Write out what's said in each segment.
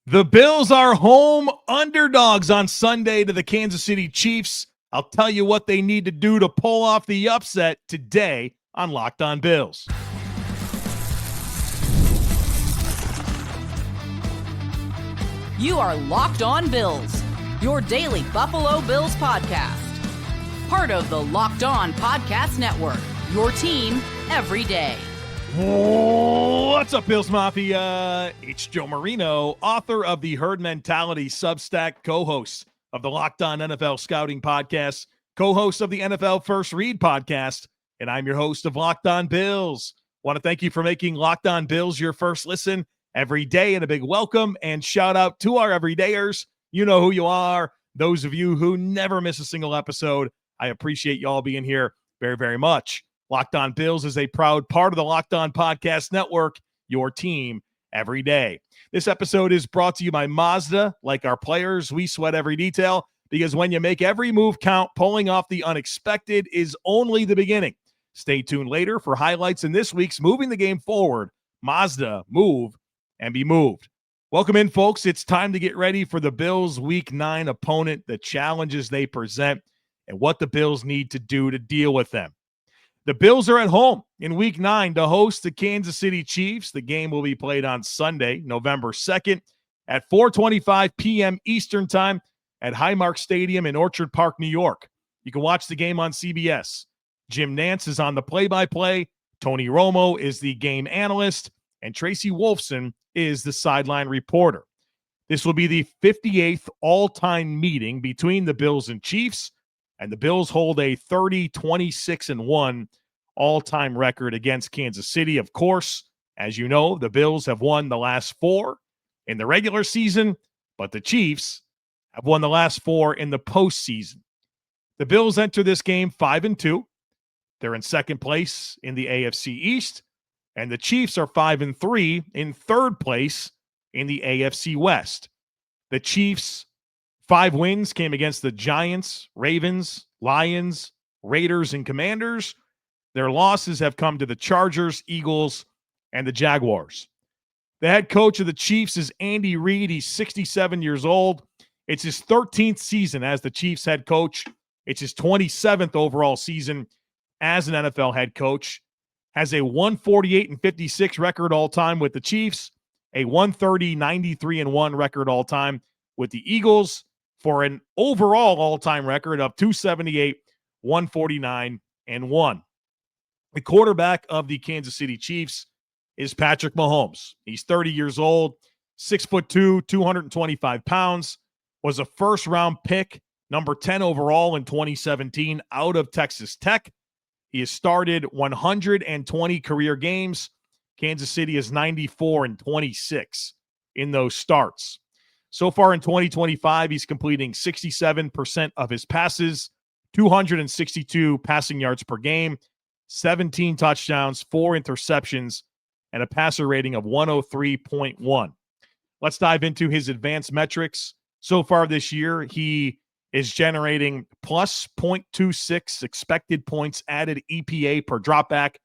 The Bills are home underdogs on Sunday to the Kansas City Chiefs. I'll tell you what they need to do to pull off the upset today on Locked On Bills. You are Locked On Bills, your daily Buffalo Bills podcast. Part of the Locked On Podcast Network, your team every day. What's up, Bills Mafia? It's Joe Marino, author of the Herd Mentality Substack, co-host of the Locked On NFL Scouting Podcast, co-host of the NFL First Read Podcast, and I'm your host of Locked On Bills. Want to thank you for making Locked On Bills your first listen every day, and a big welcome and shout out to our everydayers. You know who you are. Those of you who never miss a single episode, I appreciate you all being here very, very much. Locked On Bills is a proud part of the Locked On Podcast Network, your team every day. This episode is brought to you by Mazda. Like our players, we sweat every detail because when you make every move count, pulling off the unexpected is only the beginning. Stay tuned later for highlights in this week's Moving the Game Forward. Mazda, move and be moved. Welcome in, folks. It's time to get ready for the Bills' Week 9 opponent, the challenges they present, and what the Bills need to do to deal with them. The Bills are at home in Week 9 to host the Kansas City Chiefs. The game will be played on Sunday, November 2nd at 4:25 p.m. Eastern Time at Highmark Stadium in Orchard Park, New York. You can watch the game on CBS. Jim Nantz is on the play-by-play. Tony Romo is the game analyst, and Tracy Wolfson is the sideline reporter. This will be the 58th all-time meeting between the Bills and Chiefs, and the Bills hold a 30-26-1 all-time record against Kansas City. Of course, as you know, the Bills have won the last 4 in the regular season, but the Chiefs have won the last 4 in the postseason. The Bills enter this game 5-2. They're in second place in the AFC East, and the Chiefs are 5-3 in third place in the AFC West. The Chiefs' 5 wins came against the Giants, Ravens, Lions, Raiders, and Commanders. Their losses have come to the Chargers, Eagles, and the Jaguars. The head coach of the Chiefs is Andy Reid. He's 67 years old. It's his 13th season as the Chiefs head coach. It's his 27th overall season as an NFL head coach. Has a 148-56 record all-time with the Chiefs, a 130-93-1 record all-time with the Eagles, for an overall all-time record of 278, 149-1. The quarterback of the Kansas City Chiefs is Patrick Mahomes. He's 30 years old, 6'2", 225 pounds, was a first-round pick, number 10 overall in 2017 out of Texas Tech. He has started 120 career games. Kansas City is 94-26 in those starts. So far in 2025, he's completing 67% of his passes, 262 passing yards per game, 17 touchdowns, 4 interceptions, and a passer rating of 103.1. Let's dive into his advanced metrics. So far this year, he is generating plus 0.26 expected points added EPA per dropback.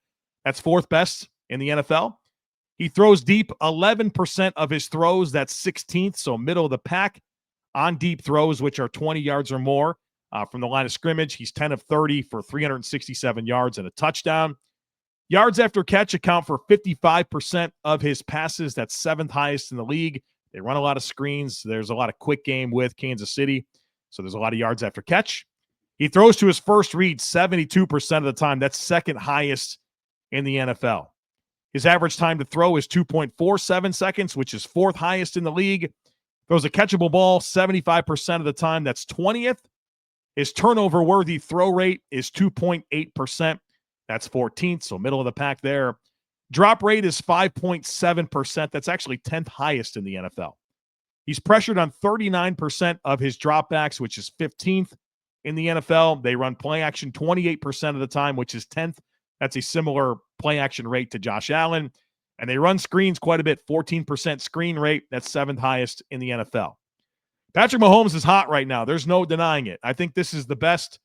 That's 4th best in the NFL. He throws deep 11% of his throws. That's 16th, so middle of the pack on deep throws, which are 20 yards or more from the line of scrimmage. He's 10 of 30 for 367 yards and a touchdown. Yards after catch account for 55% of his passes. That's 7th highest in the league. They run a lot of screens. There's a lot of quick game with Kansas City, so there's a lot of yards after catch. He throws to his first read 72% of the time. That's 2nd highest in the NFL. His average time to throw is 2.47 seconds, which is 4th highest in the league. Throws a catchable ball 75% of the time. That's 20th. His turnover-worthy throw rate is 2.8%. That's 14th, so middle of the pack there. Drop rate is 5.7%. That's actually 10th highest in the NFL. He's pressured on 39% of his dropbacks, which is 15th in the NFL. They run play action 28% of the time, which is 10th. That's a similar play action rate to Josh Allen. And they run screens quite a bit, 14% screen rate. That's 7th highest in the NFL. Patrick Mahomes is hot right now. There's no denying it. I think this is the best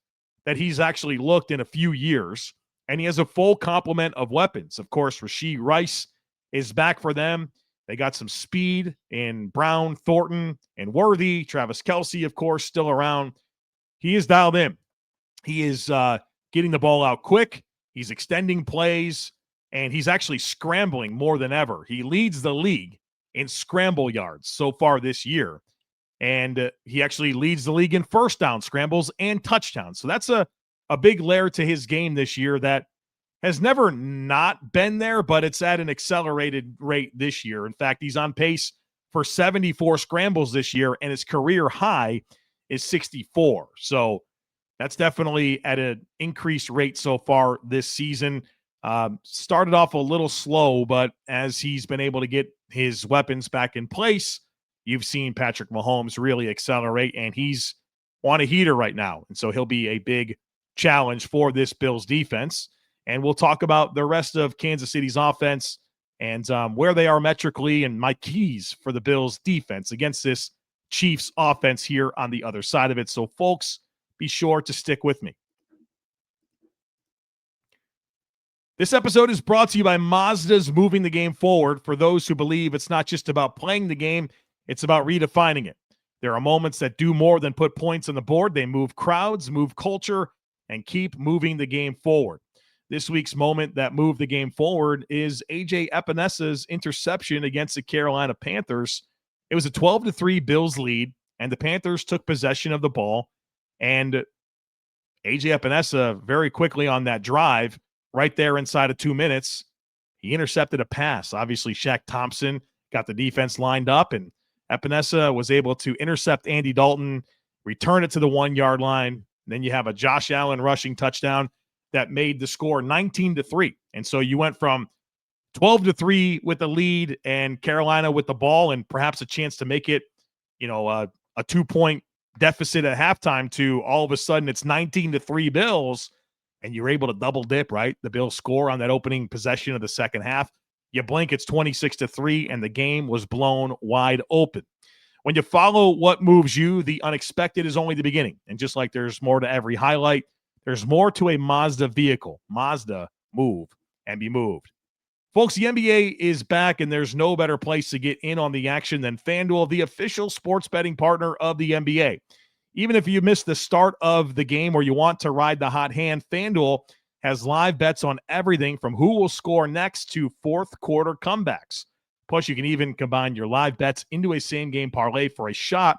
that he's actually looked in a few years. And he has a full complement of weapons. Of course, Rashee Rice is back for them. They got some speed in Brown, Thornton, and Worthy. Travis Kelce, of course, still around. He is dialed in. He is getting the ball out quick. He's extending plays, and he's actually scrambling more than ever. He leads the league in scramble yards so far this year. And he actually leads the league in first down scrambles and touchdowns. So that's a big layer to his game this year that has never not been there, but it's at an accelerated rate this year. In fact, he's on pace for 74 scrambles this year, and his career high is 64. So that's definitely at an increased rate so far this season. Started off a little slow, but as he's been able to get his weapons back in place, you've seen Patrick Mahomes really accelerate, and he's on a heater right now. And so he'll be a big challenge for this Bills defense. And we'll talk about the rest of Kansas City's offense and where they are metrically and my keys for the Bills defense against this Chiefs offense here on the other side of it. So, folks, be sure to stick with me. This episode is brought to you by Mazda's Moving the Game Forward. For those who believe it's not just about playing the game, it's about redefining it. There are moments that do more than put points on the board. They move crowds, move culture, and keep moving the game forward. This week's moment that moved the game forward is A.J. Epenesa's interception against the Carolina Panthers. It was a 12-3 Bills lead, and the Panthers took possession of the ball. And A.J. Epinesa very quickly on that drive, right there inside of 2 minutes, he intercepted a pass. Obviously, Shaq Thompson got the defense lined up, and Epinesa was able to intercept Andy Dalton, return it to the 1-yard line. Then you have a Josh Allen rushing touchdown that made the score 19-3. And so you went from 12-3 with the lead and Carolina with the ball and perhaps a chance to make it, a 2-point deficit at halftime to all of a sudden it's 19-3 Bills, and you're able to double dip, right? The Bills score on that opening possession of the second half. You blink, it's 26-3, and the game was blown wide open. When you follow what moves you, the unexpected is only the beginning. And just like there's more to every highlight, there's more to a Mazda vehicle. Mazda, move and be moved. Folks, the NBA is back, and there's no better place to get in on the action than FanDuel, the official sports betting partner of the NBA. Even if you missed the start of the game or you want to ride the hot hand, FanDuel has live bets on everything from who will score next to fourth quarter comebacks. Plus, you can even combine your live bets into a same-game parlay for a shot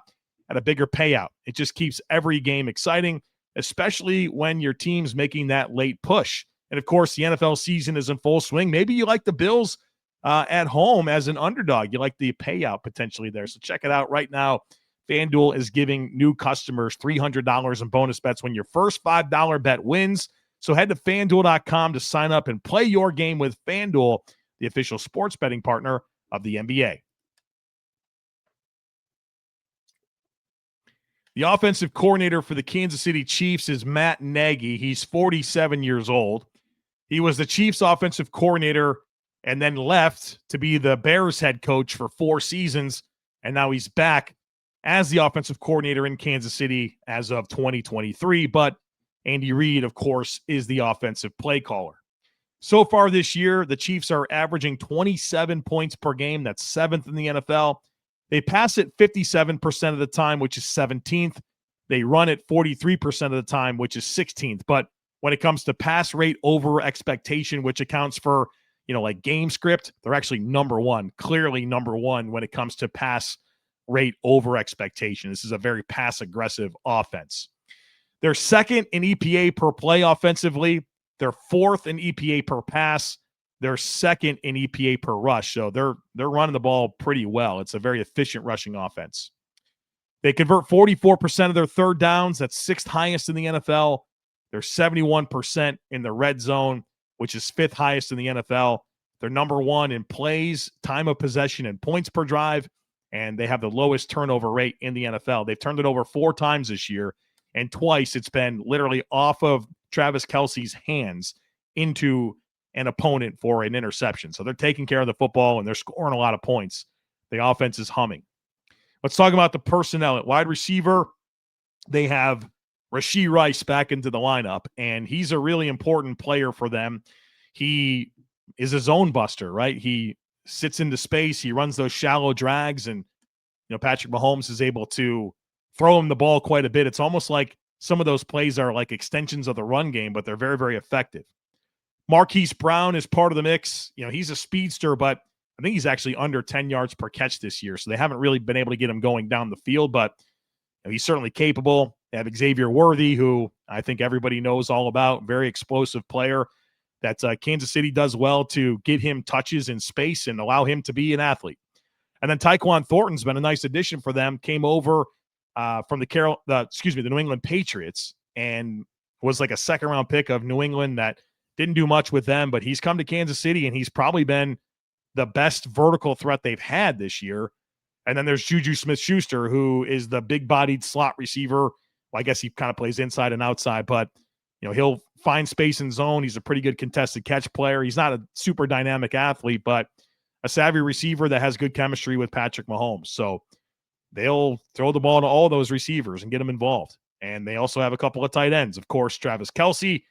at a bigger payout. It just keeps every game exciting, especially when your team's making that late push. And, of course, the NFL season is in full swing. Maybe you like the Bills at home as an underdog. You like the payout potentially there. So check it out right now. FanDuel is giving new customers $300 in bonus bets when your first $5 bet wins. So head to FanDuel.com to sign up and play your game with FanDuel, the official sports betting partner of the NBA. The offensive coordinator for the Kansas City Chiefs is Matt Nagy. He's 47 years old. He was the Chiefs offensive coordinator and then left to be the Bears head coach for 4 seasons, and now he's back as the offensive coordinator in Kansas City as of 2023. But Andy Reid, of course, is the offensive play caller. So far this year, the Chiefs are averaging 27 points per game. That's 7th in the NFL. They pass it 57% of the time, which is 17th. They run it 43% of the time, which is 16th. But when it comes to pass rate over expectation, which accounts for, like game script, they're actually number one, clearly number one when it comes to pass rate over expectation. This is a very pass-aggressive offense. They're second in EPA per play offensively. They're fourth in EPA per pass. They're second in EPA per rush. So they're running the ball pretty well. It's a very efficient rushing offense. They convert 44% of their third downs. That's 6th highest in the NFL. They're 71% in the red zone, which is 5th highest in the NFL. They're number one in plays, time of possession, and points per drive. And they have the lowest turnover rate in the NFL. They've turned it over 4 times this year, and twice it's been literally off of Travis Kelce's hands into an opponent for an interception. So they're taking care of the football, and they're scoring a lot of points. The offense is humming. Let's talk about the personnel. At wide receiver, they have Rashee Rice back into the lineup, and he's a really important player for them. He is a zone buster, right? He sits into space. He runs those shallow drags, and Patrick Mahomes is able to throw him the ball quite a bit. It's almost like some of those plays are like extensions of the run game, but they're very, very effective. Marquise Brown is part of the mix. He's a speedster, but I think he's actually under 10 yards per catch this year, so they haven't really been able to get him going down the field, but he's certainly capable. They have Xavier Worthy, who I think everybody knows all about, very explosive player that Kansas City does well to get him touches in space and allow him to be an athlete. And then Tyquan Thornton's been a nice addition for them, came over from the New England Patriots, and was like a second-round pick of New England that didn't do much with them, but he's come to Kansas City, and he's probably been the best vertical threat they've had this year. And then there's Juju Smith-Schuster, who is the big-bodied slot receiver. Well, I guess he kind of plays inside and outside, but he'll find space in zone. He's a pretty good contested catch player. He's not a super dynamic athlete, but a savvy receiver that has good chemistry with Patrick Mahomes. So they'll throw the ball to all those receivers and get them involved. And they also have a couple of tight ends. Of course, Travis Kelce,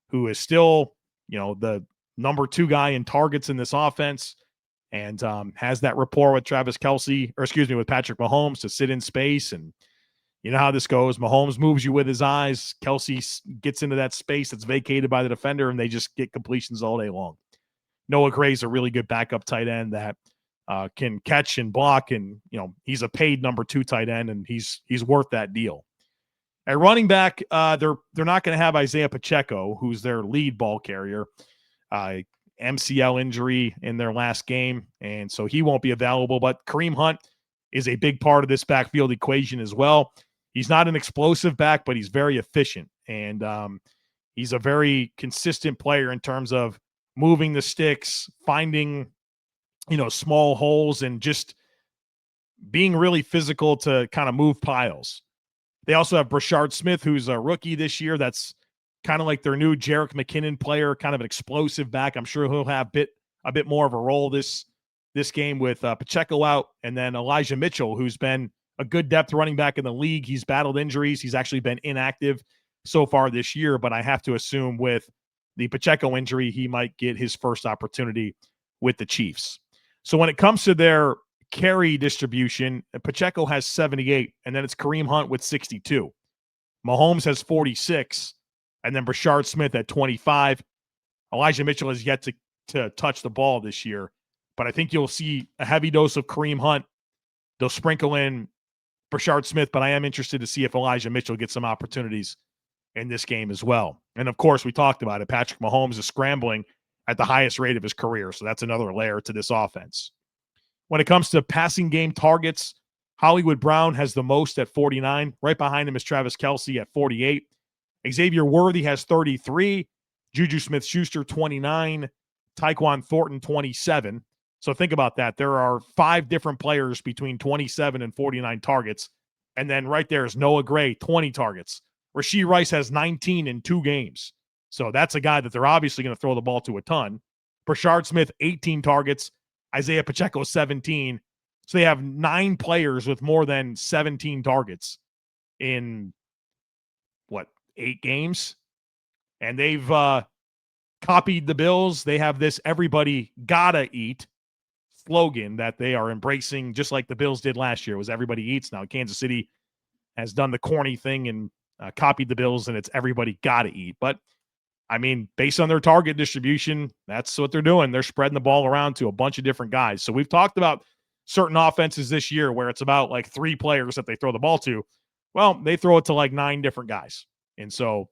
who is still, the number 2 guy in targets in this offense, and has that rapport with Patrick Mahomes to sit in space. And you know how this goes. Mahomes moves you with his eyes. Kelce gets into that space that's vacated by the defender, and they just get completions all day long. Noah Gray's a really good backup tight end that can catch and block, and he's a paid number 2 tight end, and he's worth that deal. At running back, they're not going to have Isaiah Pacheco, who's their lead ball carrier. MCL injury in their last game, and so he won't be available. But Kareem Hunt is a big part of this backfield equation as well. He's not an explosive back, but he's very efficient, and he's a very consistent player in terms of moving the sticks, finding small holes, and just being really physical to kind of move piles. They also have Brashard Smith, who's a rookie this year. That's kind of like their new Jerick McKinnon player, kind of an explosive back. I'm sure he'll have a bit more of a role this game with Pacheco out. And then Elijah Mitchell, who's been a good depth running back in the league. He's battled injuries. He's actually been inactive so far this year, but I have to assume with the Pacheco injury, he might get his first opportunity with the Chiefs. So when it comes to their carry distribution, Pacheco has 78, and then it's Kareem Hunt with 62. Mahomes has 46, and then Brashard Smith at 25. Elijah Mitchell has yet to touch the ball this year, but I think you'll see a heavy dose of Kareem Hunt. They'll sprinkle in Brashard Smith, but I am interested to see if Elijah Mitchell gets some opportunities in this game as well. And, of course, we talked about it. Patrick Mahomes is scrambling at the highest rate of his career, so that's another layer to this offense. When it comes to passing game targets, Hollywood Brown has the most at 49. Right behind him is Travis Kelce at 48. Xavier Worthy has 33. Juju Smith-Schuster, 29. Tyquan Thornton, 27. So think about that. There are 5 different players between 27 and 49 targets. And then right there is Noah Gray, 20 targets. Rashee Rice has 19 in 2 games. So that's a guy that they're obviously going to throw the ball to a ton. Brashard Smith, 18 targets. Isaiah Pacheco, 17. So they have 9 players with more than 17 targets in, 8 games? And they've copied the Bills. They have this everybody gotta eat slogan that they are embracing, just like the Bills did last year. It was everybody eats. Now Kansas City has done the corny thing and copied the Bills, and it's everybody gotta eat. But I mean, based on their target distribution, that's what they're doing. They're spreading the ball around to a bunch of different guys. So we've talked about certain offenses this year where it's about like 3 players that they throw the ball to. Well, they throw it to like 9 different guys. And so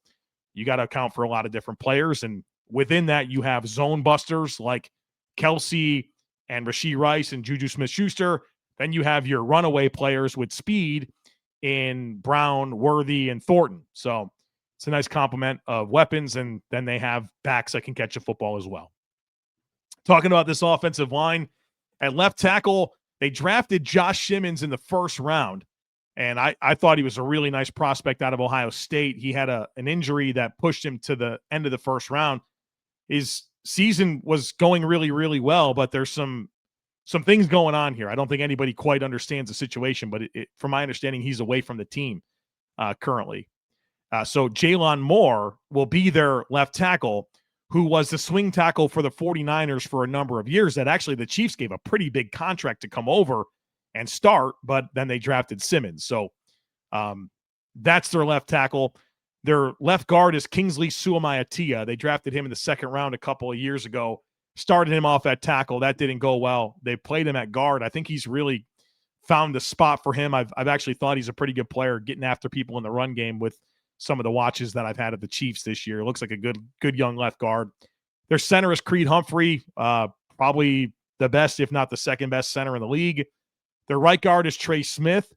you got to account for a lot of different players. And within that, you have zone busters like Kelce and Rashee Rice and Juju Smith-Schuster. Then you have your runaway players with speed in Brown, Worthy, and Thornton. So it's a nice complement of weapons, and then they have backs that can catch a football as well. Talking about this offensive line, at left tackle, they drafted Josh Simmons in the first round, and I thought he was a really nice prospect out of Ohio State. He had an injury that pushed him to the end of the first round. His season was going really, really well, but there's some things going on here. I don't think anybody quite understands the situation, but from my understanding, he's away from the team currently. So Jalen Moore will be their left tackle, who was the swing tackle for the 49ers for a number of years, that actually the Chiefs gave a pretty big contract to come over and start, but then they drafted Simmons. So that's their left tackle. Their left guard is Kingsley Suamaitea. They drafted him in the second round a couple of years ago, started him off at tackle. That didn't go well. They played him at guard. I think he's really found a spot for him. I've actually thought he's a pretty good player getting after people in the run game with some of the watches that I've had of the Chiefs this year. Looks like a good young left guard. Their center is Creed Humphrey, probably the best, if not the second best center in the league. Their right guard is Trey Smith.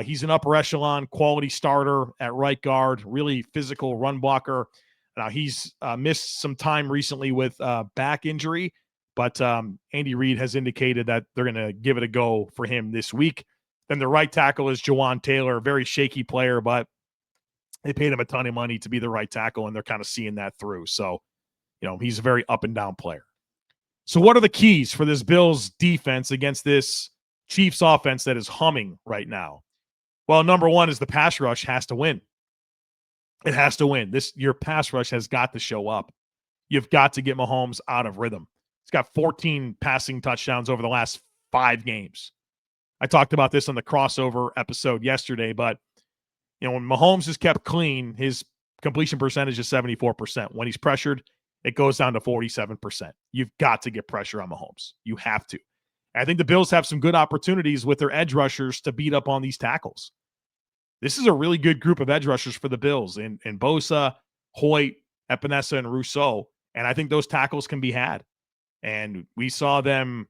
He's an upper echelon quality starter at right guard, really physical run blocker. Now, he's missed some time recently with back injury, but Andy Reid has indicated that they're going to give it a go for him this week. Then the right tackle is Jawan Taylor, a very shaky player, but they paid him a ton of money to be the right tackle, and they're kind of seeing that through. So, he's a very up and down player. So what are the keys for this Bills defense against this Chiefs offense that is humming right now? Well, number one is the pass rush has to win. It has to win. Your pass rush has got to show up. You've got to get Mahomes out of rhythm. He's got 14 passing touchdowns over the last 5 games. I talked about this on the crossover episode yesterday, but when Mahomes is kept clean, his completion percentage is 74%. When he's pressured, it goes down to 47%. You've got to get pressure on Mahomes. You have to. I think the Bills have some good opportunities with their edge rushers to beat up on these tackles. This is a really good group of edge rushers for the Bills in Bosa, Hoyt, Epinesa, and Rousseau. And I think those tackles can be had. And we saw them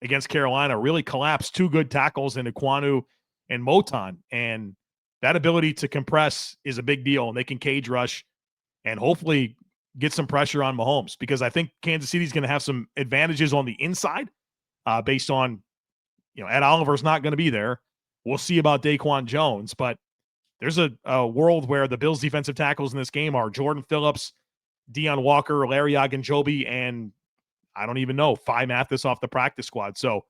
against Carolina really collapse 2 good tackles in Ekwonu and Moton. And that ability to compress is a big deal. And they can cage rush and hopefully get some pressure on Mahomes, because I think Kansas City's going to have some advantages on the inside based on, Ed Oliver's not going to be there. We'll see about Daquan Jones, but there's a world where the Bills' defensive tackles in this game are Jordan Phillips, Deion Walker, Larry Ogunjobi, and I don't even know, Phi Mathis off the practice squad. So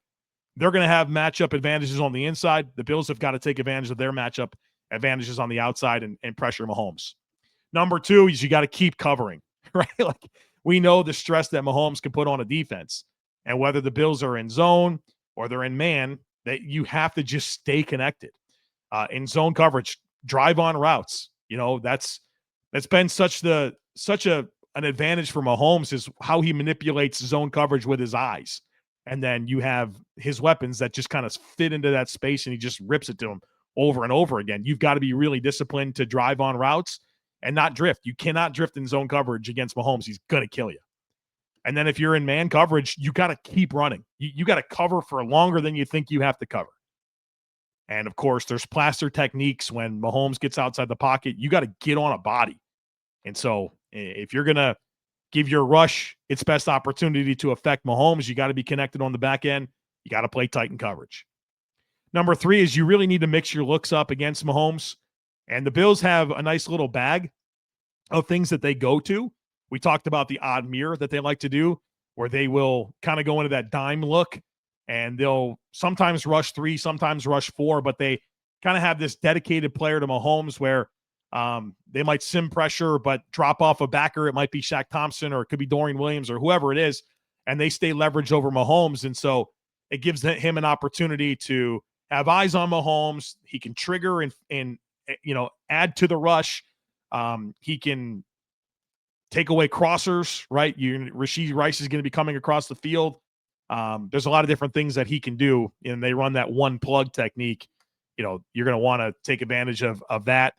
they're going to have matchup advantages on the inside. The Bills have got to take advantage of their matchup advantages on the outside and pressure Mahomes. Number 2 is you got to keep covering, right? Like, we know the stress that Mahomes can put on a defense, and whether the Bills are in zone or they're in man, that you have to just stay connected. In zone coverage, drive on routes. That's been such an advantage for Mahomes, is how he manipulates zone coverage with his eyes. And then you have his weapons that just kind of fit into that space, and he just rips it to him over and over again. You've got to be really disciplined to drive on routes and not drift. You cannot drift in zone coverage against Mahomes. He's going to kill you. And then if you're in man coverage, you got to keep running. You got to cover for longer than you think you have to cover. And, of course, there's plaster techniques when Mahomes gets outside the pocket. You got to get on a body. And so if you're going to give your rush its best opportunity to affect Mahomes, you got to be connected on the back end. You got to play tight in coverage. Number 3 is you really need to mix your looks up against Mahomes. And the Bills have a nice little bag of things that they go to. We talked about the odd mirror that they like to do, where they will kind of go into that dime look, and they'll sometimes rush 3, sometimes rush 4, but they kind of have this dedicated player to Mahomes where they might sim pressure but drop off a backer. It might be Shaq Thompson, or it could be Dorian Williams, or whoever it is, and they stay leveraged over Mahomes. And so it gives him an opportunity to have eyes on Mahomes. He can trigger and add to the rush. He can take away crossers, right? Rashee Rice is going to be coming across the field. There's a lot of different things that he can do, and they run that one plug technique. You're going to want to take advantage of that.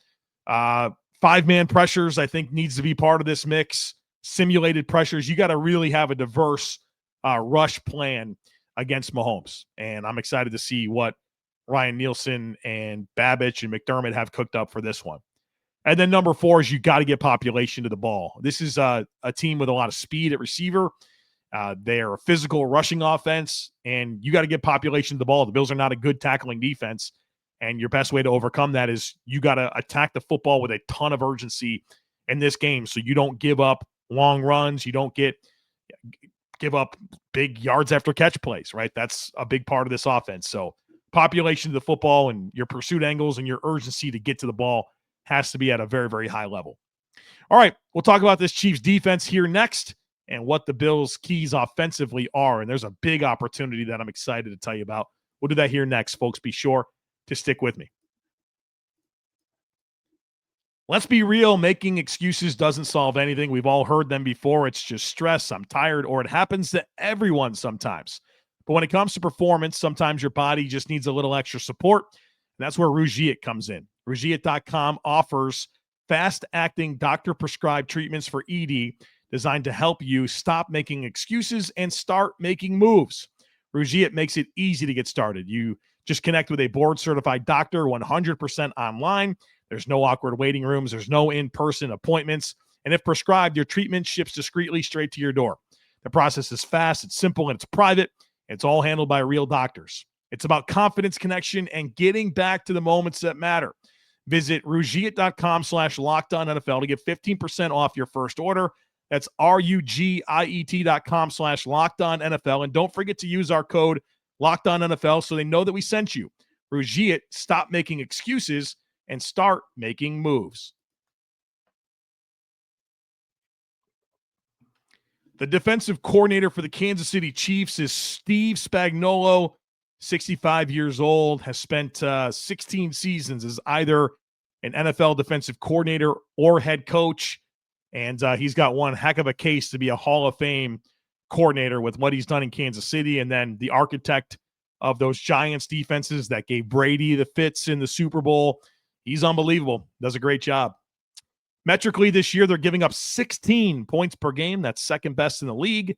5-man pressures, I think, needs to be part of this mix. Simulated pressures. You got to really have a diverse rush plan against Mahomes. And I'm excited to see what Ryan Nielsen and Babich and McDermott have cooked up for this one. And then number 4 is you got to get population to the ball. This is a team with a lot of speed at receiver. They're a physical rushing offense, and you got to get population to the ball. The Bills are not a good tackling defense, and your best way to overcome that is you got to attack the football with a ton of urgency in this game, so you don't give up long runs. You don't give up big yards after catch plays, right? That's a big part of this offense. So population to the football and your pursuit angles and your urgency to get to the ball has to be at a very, very high level. All right, we'll talk about this Chiefs defense here next and what the Bills' keys offensively are. And there's a big opportunity that I'm excited to tell you about. We'll do that here next, folks. Be sure to stick with me. Let's be real. Making excuses doesn't solve anything. We've all heard them before. It's just stress. I'm tired, or it happens to everyone sometimes. But when it comes to performance, sometimes your body just needs a little extra support. And that's where reshape comes in. reshape.com offers fast-acting doctor-prescribed treatments for ED designed to help you stop making excuses and start making moves. reshape makes it easy to get started. You just connect with a board-certified doctor 100% online. There's no awkward waiting rooms. There's no in-person appointments. And if prescribed, your treatment ships discreetly straight to your door. The process is fast, it's simple, and it's private. It's all handled by real doctors. It's about confidence, connection, and getting back to the moments that matter. Visit rugiet.com/LockedOnNFL to get 15% off your first order. That's rugiet.com/LockedOnNFL. And don't forget to use our code LockedOnNFL so they know that we sent you. Reshape, stop making excuses and start making moves. The defensive coordinator for the Kansas City Chiefs is Steve Spagnuolo, 65 years old, has spent 16 seasons as either an NFL defensive coordinator or head coach, and he's got one heck of a case to be a Hall of Fame coordinator with what he's done in Kansas City, and then the architect of those Giants defenses that gave Brady the fits in the Super Bowl. He's unbelievable. Does a great job. Metrically this year, they're giving up 16 points per game. That's second best in the league.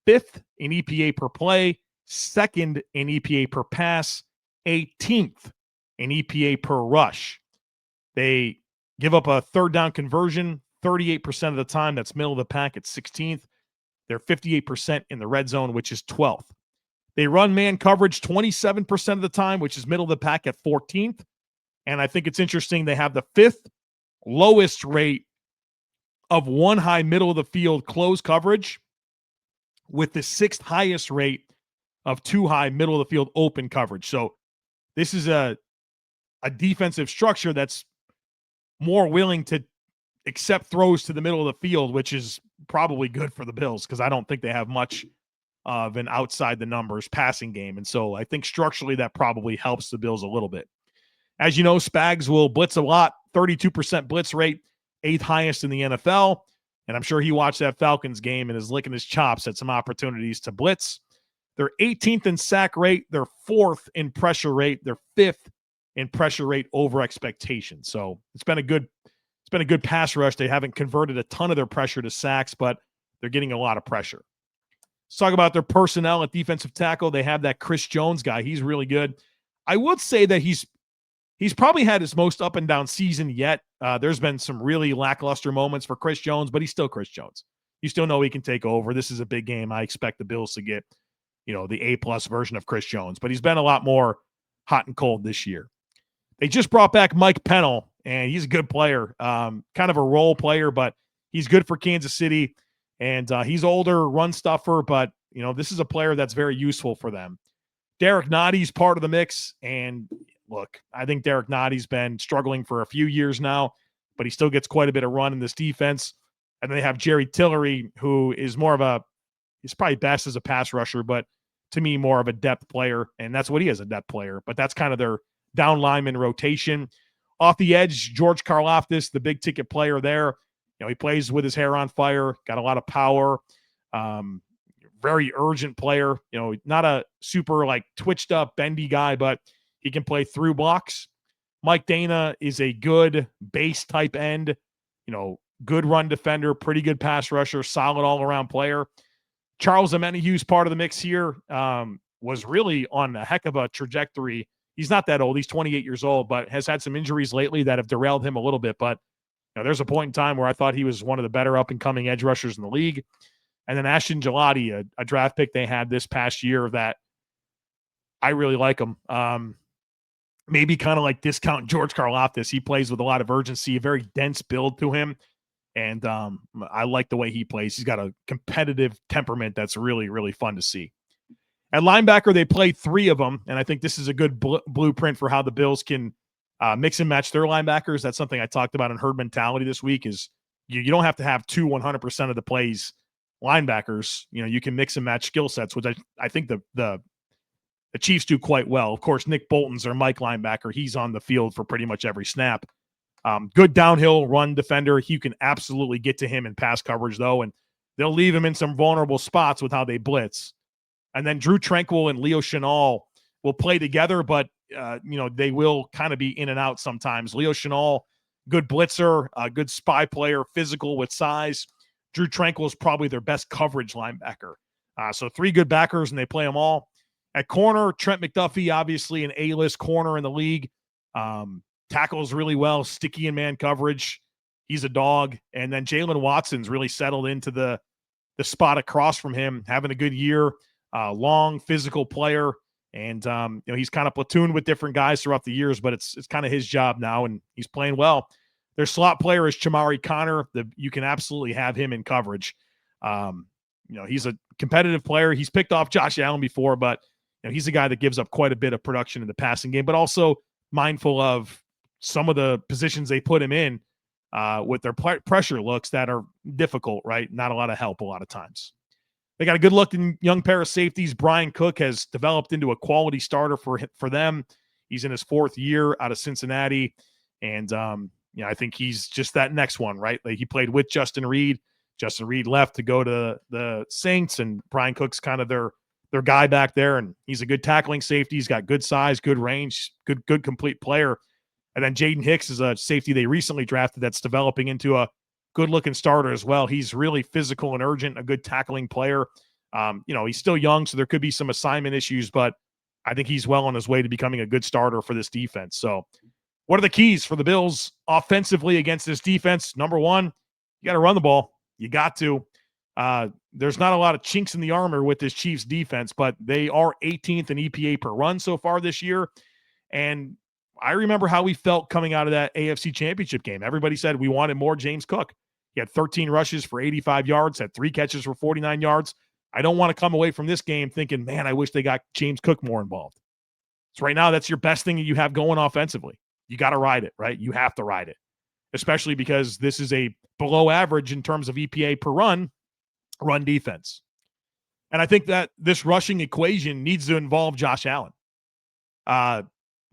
Fifth in EPA per play. Second in EPA per pass. 18th in EPA per rush. They give up a third down conversion 38% of the time. That's middle of the pack at 16th. They're 58% in the red zone, which is 12th. They run man coverage 27% of the time, which is middle of the pack at 14th. And I think it's interesting they have the fifth lowest rate of one high middle of the field close coverage with the sixth highest rate of two high middle of the field open coverage. So this is a defensive structure that's more willing to accept throws to the middle of the field, which is probably good for the Bills because I don't think they have much of an outside the numbers passing game. And so I think structurally that probably helps the Bills a little bit. As you know, Spags will blitz a lot, 32% blitz rate, 8th highest in the NFL. And I'm sure he watched that Falcons game and is licking his chops at some opportunities to blitz. They're 18th in sack rate. They're 4th in pressure rate. They're 5th in pressure rate over expectation. So it's been a good pass rush. They haven't converted a ton of their pressure to sacks, but they're getting a lot of pressure. Let's talk about their personnel at defensive tackle. They have that Chris Jones guy. He's really good. I would say that he's probably had his most up and down season yet. There's been some really lackluster moments for Chris Jones, but he's still Chris Jones. You still know he can take over. This is a big game. I expect the Bills to get, the A+ version of Chris Jones, but he's been a lot more hot and cold this year. They just brought back Mike Pennell, and he's a good player, kind of a role player, but he's good for Kansas City, and he's older, run stuffer, but, this is a player that's very useful for them. Derek Notty's part of the mix, and look, I think Derek Notty's been struggling for a few years now, but he still gets quite a bit of run in this defense. And then they have Jerry Tillery, who is he's probably best as a pass rusher, but to me, more of a depth player. And that's what he is, a depth player. But that's kind of their down lineman rotation. Off the edge, George Karlaftis, the big ticket player there. He plays with his hair on fire, got a lot of power. Very urgent player, not a super twitched up, bendy guy, but he can play through blocks. Mike Dana is a good base type end, good run defender, pretty good pass rusher, solid all around player. Charles Omenihu's part of the mix here, was really on a heck of a trajectory. He's not that old. He's 28 years old, but has had some injuries lately that have derailed him a little bit. But there's a point in time where I thought he was one of the better up and coming edge rushers in the league. And then Ashton Gelati, a draft pick they had this past year that I really like him. Maybe kind of discount George Karlaftis. He plays with a lot of urgency, a very dense build to him. And I like the way he plays. He's got a competitive temperament that's really, really fun to see. At linebacker, they play 3 of them, and I think this is a good blueprint for how the Bills can mix and match their linebackers. That's something I talked about in herd mentality this week is You don't have to have 100% of the plays linebackers. You can mix and match skill sets, which I think the Chiefs do quite well. Of course, Nick Bolton's their Mike linebacker. He's on the field for pretty much every snap. Good downhill run defender. You can absolutely get to him in pass coverage, though, and they'll leave him in some vulnerable spots with how they blitz. And then Drew Tranquill and Leo Chenal will play together, but, they will kind of be in and out sometimes. Leo Chenal, good blitzer, good spy player, physical with size. Drew Tranquill is probably their best coverage linebacker. So 3 good backers, and they play them all. At corner, Trent McDuffie, obviously an A-list corner in the league. Tackles really well, sticky in man coverage. He's a dog. And then Jalen Watson's really settled into the spot across from him, having a good year, long physical player. And, he's kind of platooned with different guys throughout the years, but it's kind of his job now, and he's playing well. Their slot player is Chamari Connor. You can absolutely have him in coverage. He's a competitive player. He's picked off Josh Allen before, but he's a guy that gives up quite a bit of production in the passing game, but also mindful of some of the positions they put him in with their pressure looks that are difficult, right? Not a lot of help a lot of times. They got a good-looking young pair of safeties. Brian Cook has developed into a quality starter for them. He's in his 4th year out of Cincinnati, and I think he's just that next one, right? Like, he played with Justin Reid. Justin Reid left to go to the Saints, and Brian Cook's kind of their guy back there, and he's a good tackling safety. He's got good size, good range, good complete player. And then Jaden Hicks is a safety they recently drafted that's developing into a good-looking starter as well. He's really physical and urgent, a good tackling player. He's still young, so there could be some assignment issues, but I think he's well on his way to becoming a good starter for this defense. So what are the keys for the Bills offensively against this defense? Number one, you got to run the ball. You got to. There's not a lot of chinks in the armor with this Chiefs defense, but they are 18th in EPA per run so far this year. And I remember how we felt coming out of that AFC Championship game. Everybody said we wanted more James Cook. He had 13 rushes for 85 yards, had 3 catches for 49 yards. I don't want to come away from this game thinking, man, I wish they got James Cook more involved. So right now, that's your best thing that you have going offensively. You got to ride it, right? You have to ride it, especially because this is a below average in terms of EPA per run defense. And I think that this rushing equation needs to involve Josh Allen.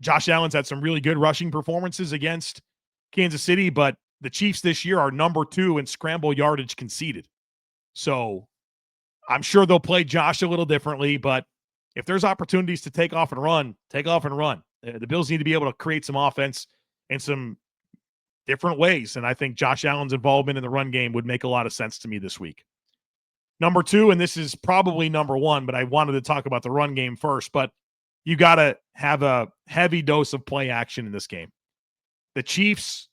Josh Allen's had some really good rushing performances against Kansas City, but the Chiefs this year are number 2 in scramble yardage conceded. So I'm sure they'll play Josh a little differently, but if there's opportunities to take off and run, take off and run. The Bills need to be able to create some offense in some different ways, and I think Josh Allen's involvement in the run game would make a lot of sense to me this week. Number 2, and this is probably number 1, but I wanted to talk about the run game first, but you got to have a heavy dose of play action in this game. The Chiefs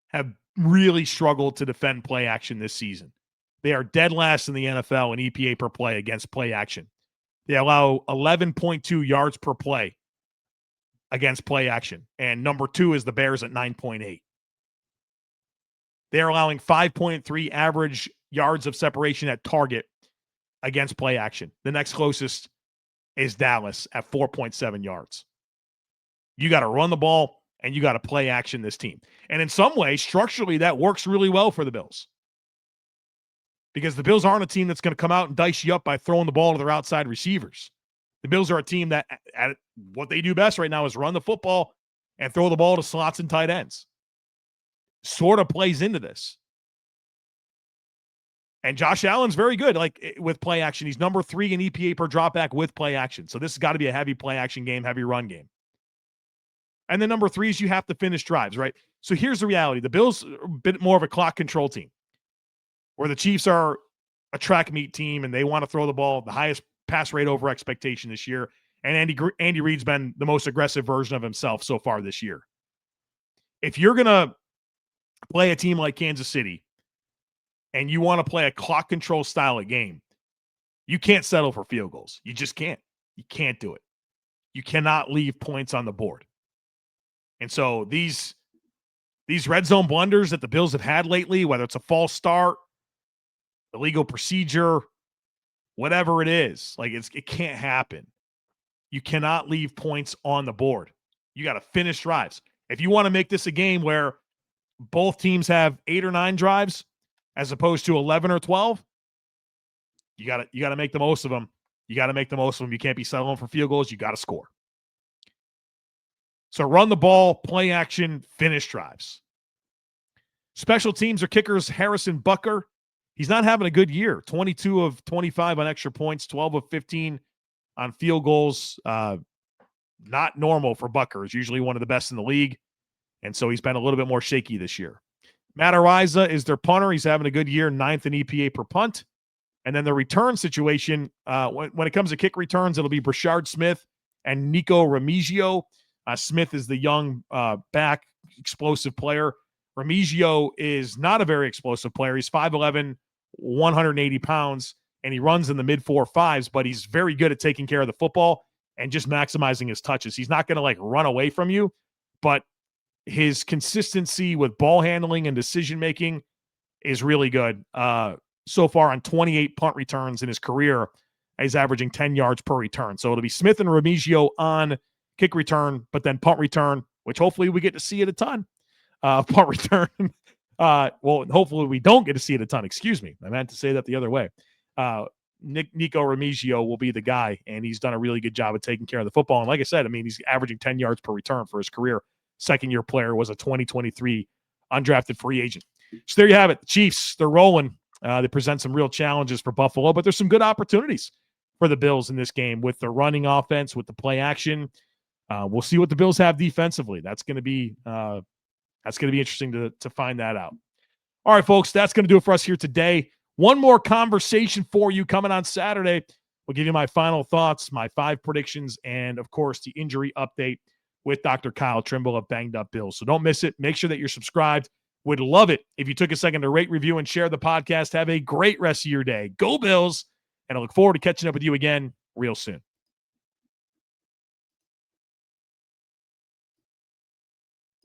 have really struggled to defend play action this season. They are dead last in the NFL in EPA per play against play action. They allow 11.2 yards per play against play action, and number 2 is the Bears at 9.8. They're allowing 5.3 average yards of separation at target against play action. The next closest is Dallas at 4.7 yards. You got to run the ball, and you got to play action this team. And in some ways, structurally, that works really well for the Bills. Because the Bills aren't a team that's going to come out and dice you up by throwing the ball to their outside receivers. The Bills are a team that at what they do best right now is run the football and throw the ball to slots and tight ends. Sort of plays into this. And Josh Allen's very good, with play action. He's number 3 in EPA per dropback with play action. So this has got to be a heavy play action game, heavy run game. And then number 3 is you have to finish drives, right? So here's the reality. The Bills are a bit more of a clock control team, where the Chiefs are a track meet team and they want to throw the ball, the highest pass rate over expectation this year. And Andy Reid's been the most aggressive version of himself so far this year. If you're going to play a team like Kansas City and you want to play a clock control style of game, you can't settle for field goals. You just can't. You can't do it. You cannot leave points on the board. And so these red zone blunders that the Bills have had lately, whether it's a false start, illegal procedure, whatever it is, it can't happen. You cannot leave points on the board. You got to finish drives. If you want to make this a game where both teams have 8 or 9 drives, as opposed to 11 or 12, you got to make the most of them. You got to make the most of them. You can't be settling for field goals. You got to score. So run the ball, play action, finish drives. Special teams or kickers, Harrison Butker. He's not having a good year. 22 of 25 on extra points, 12 of 15 on field goals. Not normal for Butker. He's usually one of the best in the league, and so he's been a little bit more shaky this year. Matt Ariza is their punter. He's having a good year, 9th in EPA per punt. And then the return situation, when it comes to kick returns, it'll be Brashard Smith and Nico Remigio. Smith is the young back explosive player. Remigio is not a very explosive player. He's 5'11", 180 pounds, and he runs in the mid 4.5s, but he's very good at taking care of the football and just maximizing his touches. He's not going to run away from you, but his consistency with ball handling and decision-making is really good. So far on 28 punt returns in his career, he's averaging 10 yards per return. So it'll be Smith and Remigio on kick return, but then punt return, which hopefully we get to see it a ton. Punt return. Hopefully we don't get to see it a ton. Excuse me. I meant to say that the other way. Nico Remigio will be the guy, and he's done a really good job of taking care of the football. And like I said, he's averaging 10 yards per return for his career. Second-year player, was a 2023 undrafted free agent. So there you have it. The Chiefs, they're rolling. They present some real challenges for Buffalo, but there's some good opportunities for the Bills in this game with the running offense, with the play action. We'll see what the Bills have defensively. That's going to be interesting to find that out. All right, folks, that's going to do it for us here today. One more conversation for you coming on Saturday. We'll give you my final thoughts, my 5 predictions, and, of course, the injury update with Dr. Kyle Trimble of Banged Up Bills. So don't miss it. Make sure that you're subscribed. Would love it if you took a second to rate, review, and share the podcast. Have a great rest of your day. Go Bills, and I look forward to catching up with you again real soon.